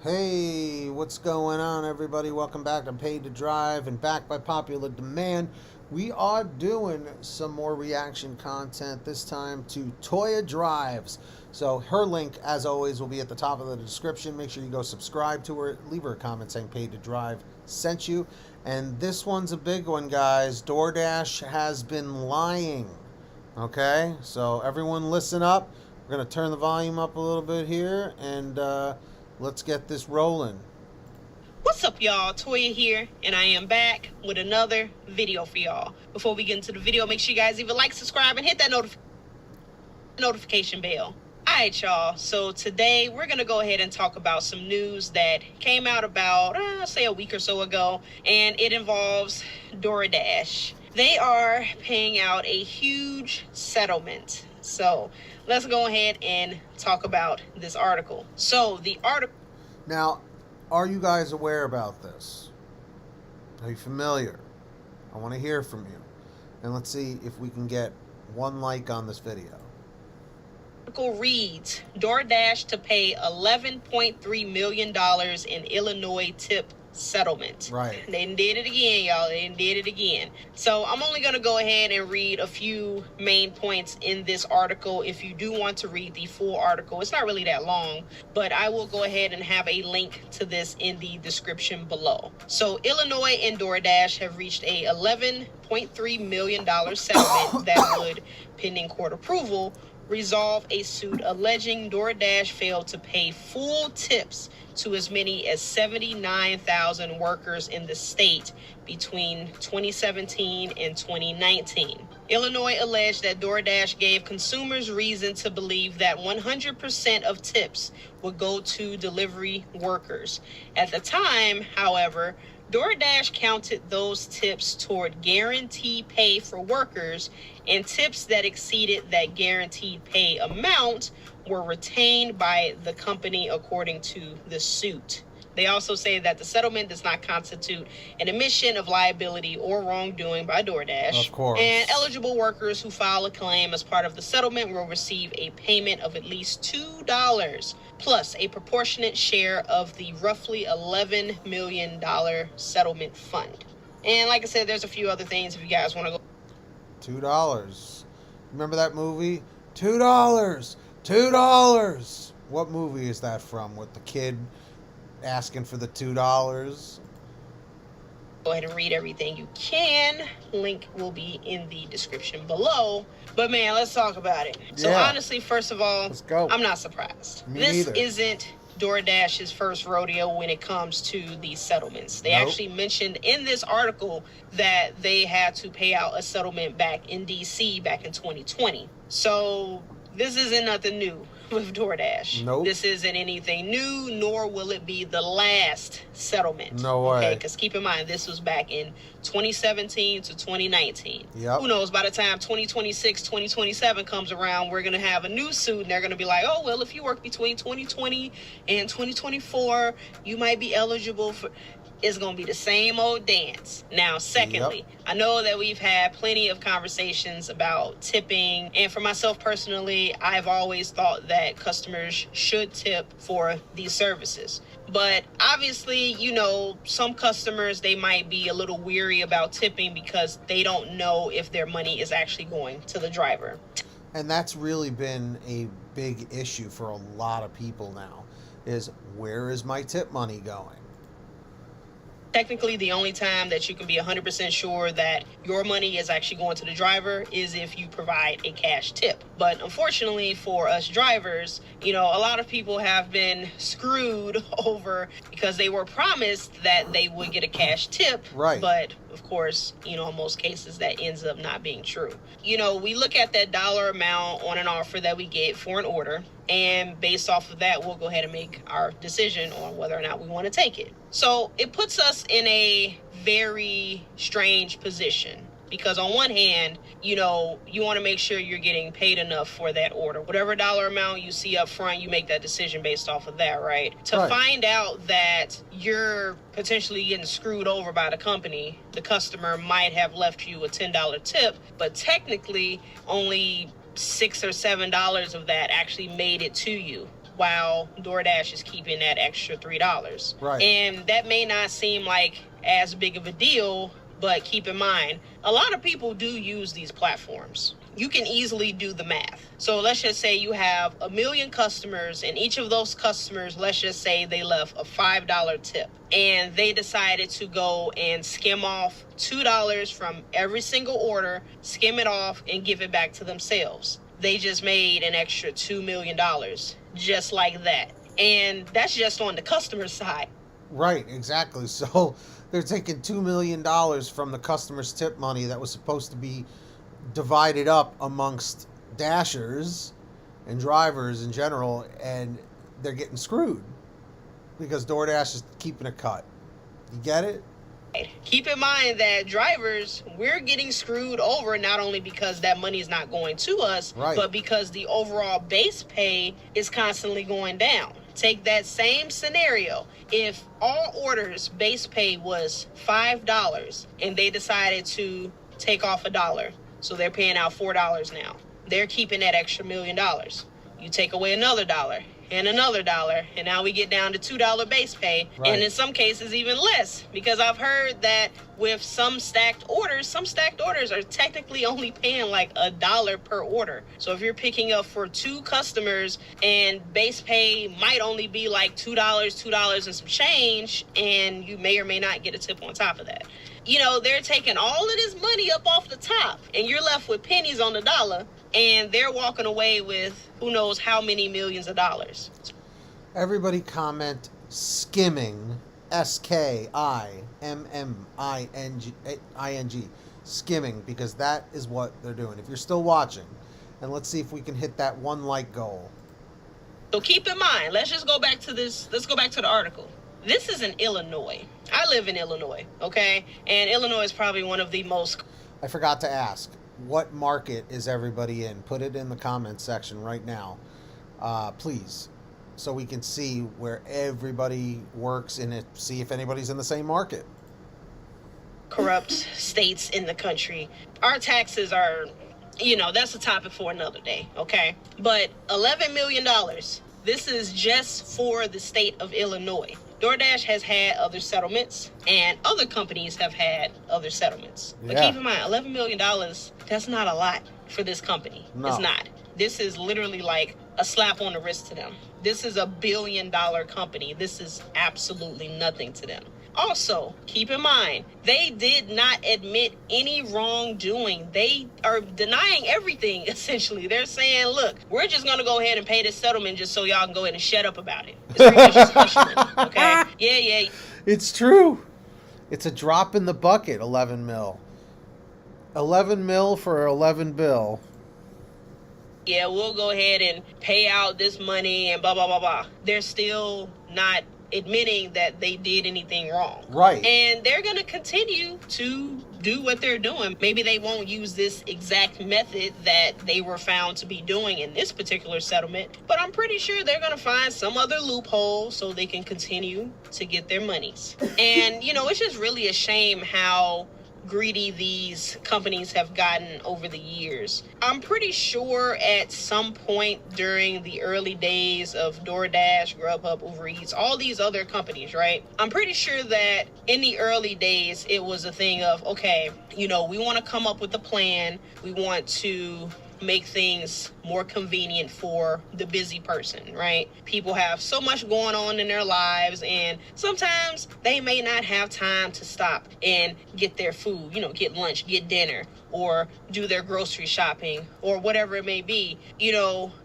Hey, what's going on, everybody? Welcome back to Paid to Drive, and back by popular demand, we are doing some more reaction content, this time to Toya Drives. So, her link, as always, will be at the top of the description. Make sure you go subscribe to her, leave her a comment saying Paid to Drive sent you. And this one's a big one, guys. DoorDash has been lying. Okay, so everyone listen up. We're going to turn the volume up a little bit here, and let's get this rolling. What's up, y'all? Toya here, and I am back with another video for y'all. Before we get into the video, make sure you guys either like, subscribe, and hit that notification bell. Alright, y'all, so today we're going to go ahead and talk about some news that came out about, say, a week or so ago, and it involves DoorDash. They are paying out a huge settlement. So let's go ahead and talk about this article. So the article... Now, are you guys aware about this? Are you familiar? I want to hear from you. And let's see if we can get one like on this video. Article reads, DoorDash to pay $11.3 million in Illinois tip settlement. Right. They did it again, y'all. They did it again. So I'm only going to go ahead and read a few main points in this article. If you do want to read the full article, it's not really that long, but I will go ahead and have a link to this in the description below. So Illinois and DoorDash have reached a $11.3 million settlement that would, pending court approval, resolve a suit alleging DoorDash failed to pay full tips to as many as 79,000 workers in the state between 2017 and 2019. Illinois alleged that DoorDash gave consumers reason to believe that 100% of tips would go to delivery workers. At the time, however, DoorDash counted those tips toward guaranteed pay for workers, and tips that exceeded that guaranteed pay amount were retained by the company, according to the suit. They also say that the settlement does not constitute an admission of liability or wrongdoing by DoorDash. Of course. And eligible workers who file a claim as part of the settlement will receive a payment of at least $2 plus a proportionate share of the roughly $11 million settlement fund. And like I said, there's a few other things if you guys want to go. $2. Remember that movie? $2. $2. What movie is that from? With the kid asking for the $2? Go ahead and read everything you can. Link will be in the description below. But man, let's talk about it. So honestly, first of all, let's go. I'm not surprised. Me this neither. Isn't DoorDash's first rodeo when it comes to these settlements. They actually mentioned in this article that they had to pay out a settlement back in DC back in 2020. So this isn't nothing new with DoorDash. Nope. This isn't anything new, nor will it be the last settlement. No way. Okay, because keep in mind, this was back in 2017 to 2019. Yep. Who knows, by the time 2026, 2027 comes around, we're going to have a new suit, and they're going to be like, oh, well, if you work between 2020 and 2024, you might be eligible for... It's going to be the same old dance. Now, secondly, I know that we've had plenty of conversations about tipping. And for myself personally, I've always thought that customers should tip for these services. But obviously, you know, some customers, they might be a little weary about tipping because they don't know if their money is actually going to the driver. And that's really been a big issue for a lot of people now, is where is my tip money going? Technically, the only time that you can be 100% sure that your money is actually going to the driver is if you provide a cash tip. But unfortunately for us drivers, you know, a lot of people have been screwed over because they were promised that they would get a cash tip. Right. But of course, you know, in most cases that ends up not being true. You know, we look at that dollar amount on an offer that we get for an order, and based off of that, we'll go ahead and make our decision on whether or not we want to take it. So it puts us in a very strange position because on one hand, you know, you want to make sure you're getting paid enough for that order. Whatever dollar amount you see up front, you make that decision based off of that, right? To find out that you're potentially getting screwed over by the company, the customer might have left you a $10 tip, but technically only $6 or $7 of that actually made it to you. while DoorDash is keeping that extra $3. Right. And that may not seem like as big of a deal, but keep in mind, a lot of people do use these platforms. You can easily do the math. So let's just say you have 1 million customers, and each of those customers, let's just say they left a $5 tip, and they decided to go and skim off $2 from every single order, skim it off, and give it back to themselves. They just made an extra $2 million, just like that. And that's just on the customer side. Right, exactly. So they're taking $2 million from the customer's tip money that was supposed to be divided up amongst dashers and drivers in general, and they're getting screwed because DoorDash is keeping a cut. You get it? Keep in mind that drivers, we're getting screwed over not only because that money is not going to us, right, but because the overall base pay is constantly going down. Take that same scenario. If all orders base pay was $5 and they decided to take off $1, so they're paying out $4 now. They're keeping that extra $1 million. You take away another $1 and another $1, and now we get down to $2 base pay, right, and in some cases even less, because I've heard that with some stacked orders are technically only paying like $1 per order. So if you're picking up for 2 customers and base pay might only be like $2 and some change, and you may or may not get a tip on top of that. You know, they're taking all of this money up off the top, and you're left with pennies on the dollar, and they're walking away with who knows how many millions of dollars. Everybody comment skimming, SKIMMING, skimming, because that is what they're doing. If you're still watching, and let's see if we can hit that 1 like goal. So keep in mind, let's go back to the article. This is in Illinois. I live in Illinois, okay? And Illinois is probably one of the most... I forgot to ask, what market is everybody in? Put it in the comments section right now, please, so we can see where everybody works in it, see if anybody's in the same market. Corrupt states in the country. Our taxes are, that's a topic for another day, okay? But $11 million, this is just for the state of Illinois. DoorDash has had other settlements, and other companies have had other settlements. But keep in mind, $11 million, that's not a lot for this company. No. It's not. This is literally like a slap on the wrist to them. This is a $1 billion company. This is absolutely nothing to them. Also, keep in mind, they did not admit any wrongdoing. They are denying everything, essentially. They're saying, look, we're just going to go ahead and pay this settlement just so y'all can go ahead and shut up about it. It's pretty much just questioning, okay? Yeah. It's true. It's a drop in the bucket, 11 mil. 11 mil for 11 bill. Yeah, we'll go ahead and pay out this money and blah, blah, blah, blah. They're still not admitting that they did anything wrong. Right. And they're going to continue to do what they're doing. Maybe they won't use this exact method that they were found to be doing in this particular settlement, but I'm pretty sure they're going to find some other loophole so they can continue to get their monies. And, it's just really a shame how greedy these companies have gotten over the years. I'm pretty sure at some point during the early days of DoorDash, GrubHub, Uber Eats, all these other companies, right? I'm pretty sure that in the early days, it was a thing of, okay, we want to come up with a plan. We want to make things more convenient for the busy person, right? People have so much going on in their lives, and sometimes they may not have time to stop and get their food, get lunch, get dinner, or do their grocery shopping, or whatever it may be.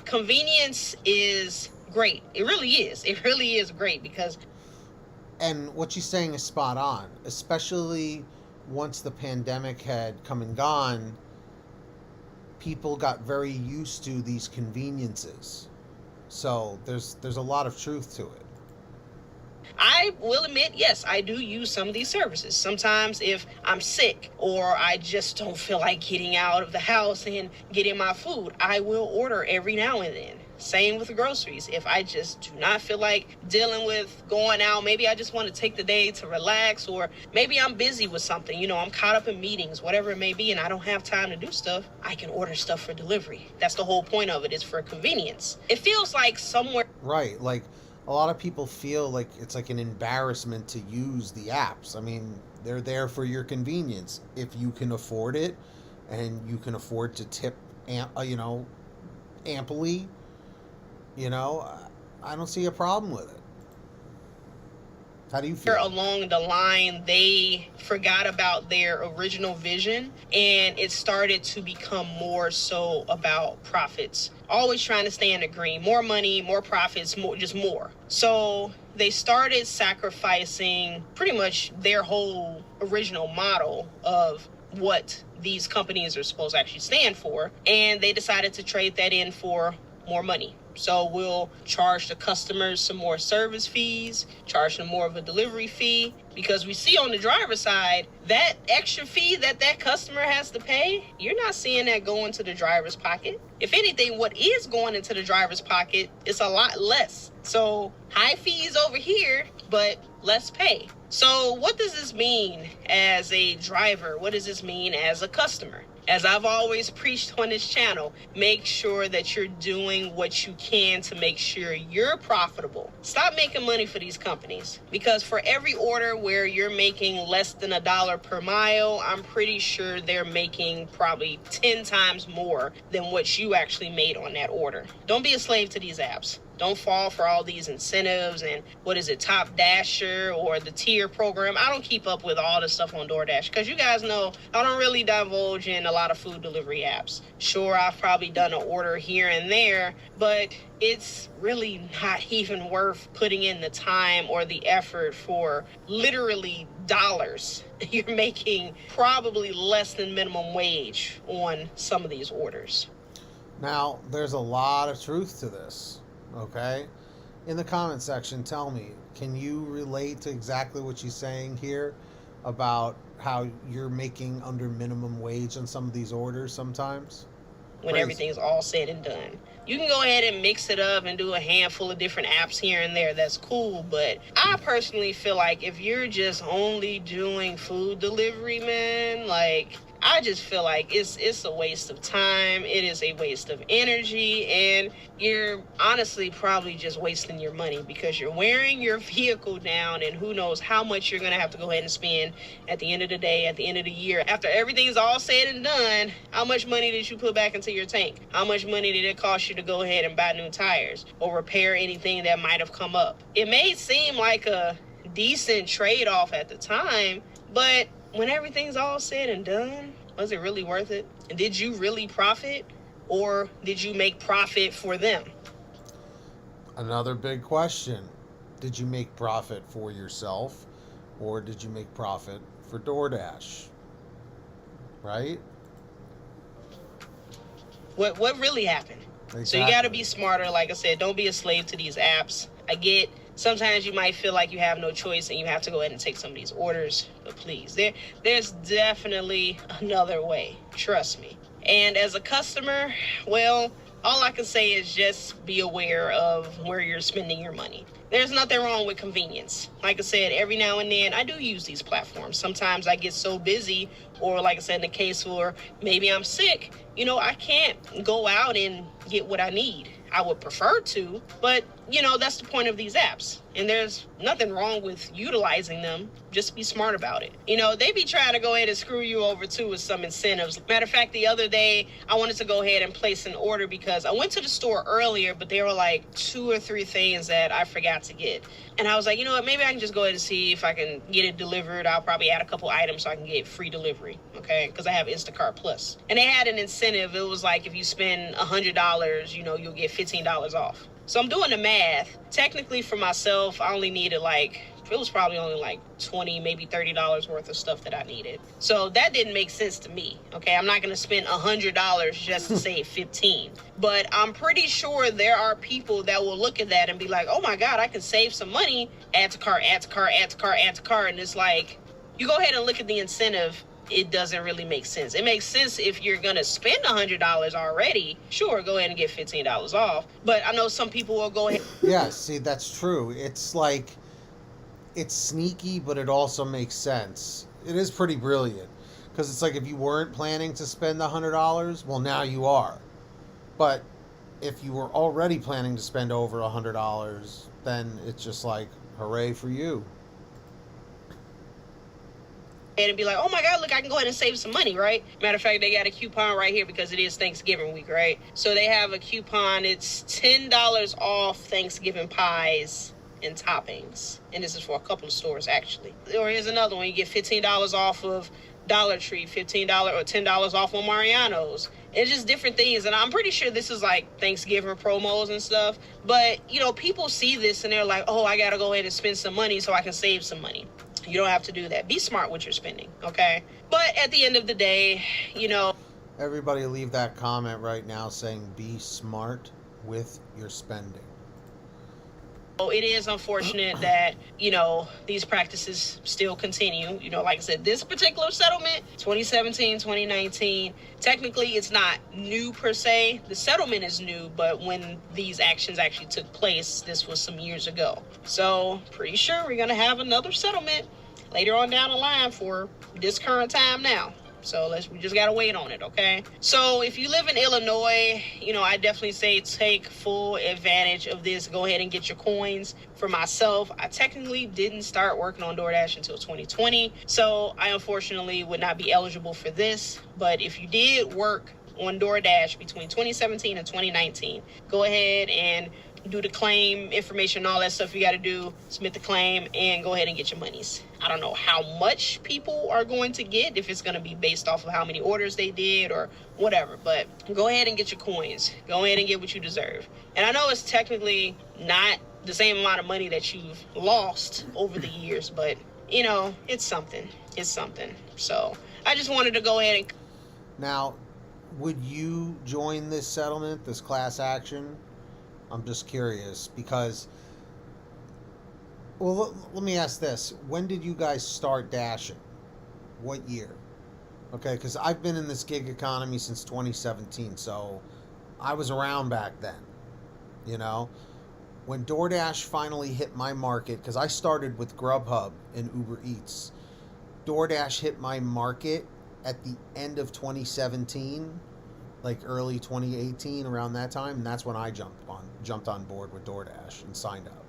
Convenience is great. It really is. It really is great because... And what she's saying is spot on, especially once the pandemic had come and gone. People got very used to these conveniences. So there's a lot of truth to it. I will admit, yes, I do use some of these services. Sometimes if I'm sick or I just don't feel like getting out of the house and getting my food, I will order every now and then. same with the groceries. If I just do not feel like dealing with going out, maybe I just want to take the day to relax, or maybe I'm busy with something, you know, I'm caught up in meetings, whatever it may be, and I don't have time to do stuff, I can order stuff for delivery. That's the whole point of it, is for convenience. It feels like somewhere... Right, like a lot of people feel like it's like an embarrassment to use the apps. I mean, they're there for your convenience. If you can afford it and you can afford to tip, amply, I don't see a problem with it. How do you feel? Along the line, they forgot about their original vision, and it started to become more so about profits. Always trying to stay in the green. More money, more profits, more, just more. So they started sacrificing pretty much their whole original model of what these companies are supposed to actually stand for, and they decided to trade that in for more money. So we'll charge the customers some more service fees, charge them more of a delivery fee, because we see on the driver's side that extra fee that customer has to pay, you're not seeing that go into the driver's pocket. If anything, what is going into the driver's pocket is a lot less. So high fees over here, but less pay. So what does this mean as a driver? What does this mean as a customer? As I've always preached on this channel, make sure that you're doing what you can to make sure you're profitable. Stop making money for these companies, because for every order where you're making less than $1 per mile, I'm pretty sure they're making probably 10 times more than what you actually made on that order. Don't be a slave to these apps. Don't fall for all these incentives and Top Dasher or the tier program. I don't keep up with all the stuff on DoorDash, because you guys know I don't really divulge in a lot of food delivery apps. Sure, I've probably done an order here and there, but it's really not even worth putting in the time or the effort for literally dollars. You're making probably less than minimum wage on some of these orders. Now, there's a lot of truth to this. Okay? In the comment section, tell me, can you relate to exactly what she's saying here about how you're making under minimum wage on some of these orders sometimes? When everything's all said and done. You can go ahead and mix it up and do a handful of different apps here and there. That's cool. But I personally feel like if you're just only doing food delivery, man, like, I just feel like it's a waste of time. It is a waste of energy, and you're honestly probably just wasting your money, because you're wearing your vehicle down, and who knows how much you're going to have to go ahead and spend at the end of the day, at the end of the year. After everything's all said and done, how much money did you put back into your tank? How much money did it cost you to go ahead and buy new tires or repair anything that might have come up? It may seem like a decent trade-off at the time, but when everything's all said and done, was it really worth it? And did you really profit, or did you make profit for them? Another big question. Did you make profit for yourself, or did you make profit for DoorDash? Right? What really happened? Exactly. So you got to be smarter. Like I said, don't be a slave to these apps. I get sometimes you might feel like you have no choice and you have to go ahead and take some of these orders, but please, there's definitely another way. Trust me. And as a customer, well, all I can say is just be aware of where you're spending your money. There's nothing wrong with convenience. Like I said, every now and then I do use these platforms. Sometimes I get so busy, or like I said, in the case where maybe I'm sick, I can't go out and get what I need. I would prefer to, but that's the point of these apps. And there's nothing wrong with utilizing them. Just be smart about it. They be trying to go ahead and screw you over too with some incentives. Matter of fact, the other day, I wanted to go ahead and place an order because I went to the store earlier, but there were like 2 or 3 things that I forgot to get. And I was like, you know what, maybe I can just go ahead and see if I can get it delivered. I'll probably add a couple items so I can get free delivery, okay? Because I have Instacart Plus. And they had an incentive. It was like if you spend $100, you'll get $15 off. So I'm doing the math. Technically for myself, I only needed it was probably only like $20, maybe $30 worth of stuff that I needed. So that didn't make sense to me, okay? I'm not going to spend $100 just to save $15. But I'm pretty sure there are people that will look at that and be like, oh my God, I can save some money. Add to cart, add to cart, add to cart, add to cart. And it's like, you go ahead and look at the incentive it doesn't really make sense. It makes sense if you're going to spend $100 already. Sure, go ahead and get $15 off. But I know some people will go ahead. Yeah, see, that's true. It's like, it's sneaky, but it also makes sense. It is pretty brilliant. Because it's like, if you weren't planning to spend the $100, well, now you are. But if you were already planning to spend over $100, then it's just like, hooray for you. And be like, oh my God, look, I can go ahead and save some money, right? Matter of fact, they got a coupon right here because it is Thanksgiving week, right? So they have a coupon. It's $10 off Thanksgiving pies and toppings. And this is for a couple of stores, actually. Or here's another one. You get $15 off of Dollar Tree, $15 or $10 off on Mariano's. It's just different things. And I'm pretty sure this is like Thanksgiving promos and stuff. But, you know, people see this and they're like, oh, I got to go ahead and spend some money so I can save some money. You don't have to do that. Be smart with your spending, okay? But at the end of the day, you know. Everybody leave that comment right now saying be smart with your spending. It is unfortunate that, you know, these practices still continue. You know, like I said, this particular settlement, 2017, 2019, technically it's not new per se. The settlement is new, but when these actions actually took place, this was some years ago. So pretty sure we're going to have another settlement later on down the line for this current time now. So we just got to wait on it, okay? So if you live in Illinois, you know, I definitely say take full advantage of this. Go ahead and get your coins. For myself, I technically didn't start working on DoorDash until 2020. So I unfortunately would not be eligible for this. But if you did work on DoorDash between 2017 and 2019, go ahead and do the claim information, all that stuff you got to do, submit the claim, and go ahead and get your monies. I don't know how much people are going to get, if it's going to be based off of how many orders they did or whatever, but go ahead and get your coins. Go ahead and get what you deserve. And I know it's technically not the same amount of money that you've lost over the years, but, you know, it's something. It's something. So I just wanted to go ahead and... Now, would you join this settlement, this class action? I'm just curious because, well, let me ask this. When did you guys start dashing? What year? Okay, because I've been in this gig economy since 2017, so I was around back then, you know? When DoorDash finally hit my market, because I started with GrubHub and UberEATS, DoorDash hit my market at the end of 2017, like early 2018, around that time, and that's when I jumped on board with DoorDash and signed up.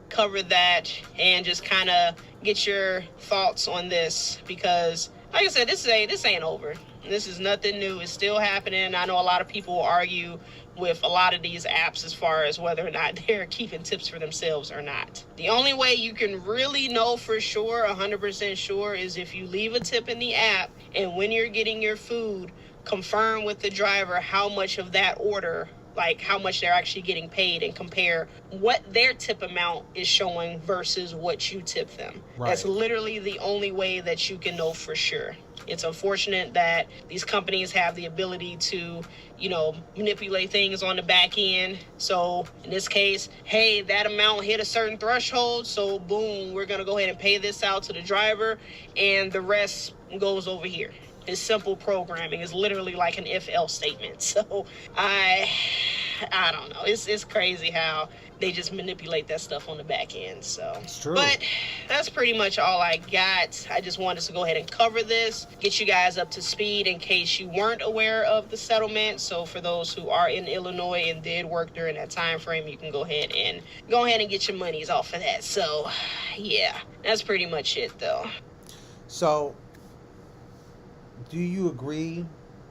Cover that and just kind of get your thoughts on this, because like I said, this ain't over. This is nothing new. It's still happening. I know a lot of people argue with a lot of these apps as far as whether or not they're keeping tips for themselves or not. The only way you can really know for sure, 100% sure, is if you leave a tip in the app, and when you're getting your food, confirm with the driver how much of that order, like how much they're actually getting paid, and compare what their tip amount is showing versus what you tip them. Right. That's literally the only way that you can know for sure. It's unfortunate that these companies have the ability to, you know, manipulate things on the back end. So in this case, hey, that amount hit a certain threshold, so boom, we're gonna go ahead and pay this out to the driver, and the rest goes over here. It's simple programming. It's literally like an if-else statement. So I don't know. It's crazy how they just manipulate that stuff on the back end. So it's true. But that's pretty much all I got. I just wanted to go ahead and cover this, get you guys up to speed in case you weren't aware of the settlement. So for those who are in Illinois and did work during that time frame, you can go ahead and get your monies off of that. So yeah, that's pretty much it though. So do you agree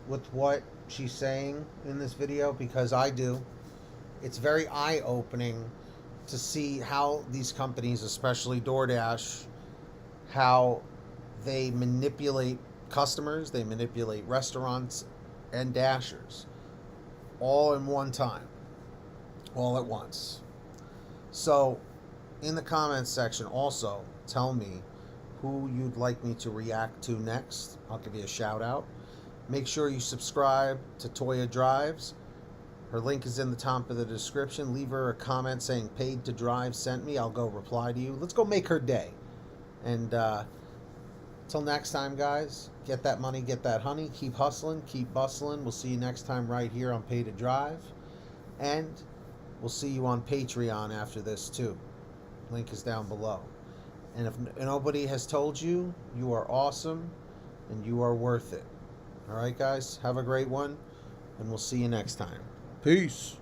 with what she's saying in this video? Because I do. It's very eye-opening to see how these companies, especially DoorDash, how they manipulate customers, they manipulate restaurants and dashers all in one time, all at once. So in the comments section also tell me who you'd like me to react to next. I'll give you a shout out. Make sure you subscribe to Toya Drives. Her link is in the top of the description. Leave her a comment saying paid to drive sent me. I'll go reply to you. Let's go make her day. And Till next time, guys, get that money, get that honey, keep hustling, keep bustling. We'll see you next time right here on Pay to Drive. And we'll see you on Patreon after this, too. Link is down below. And if nobody has told you, you are awesome and you are worth it. All right, guys, have a great one, and we'll see you next time. Peace.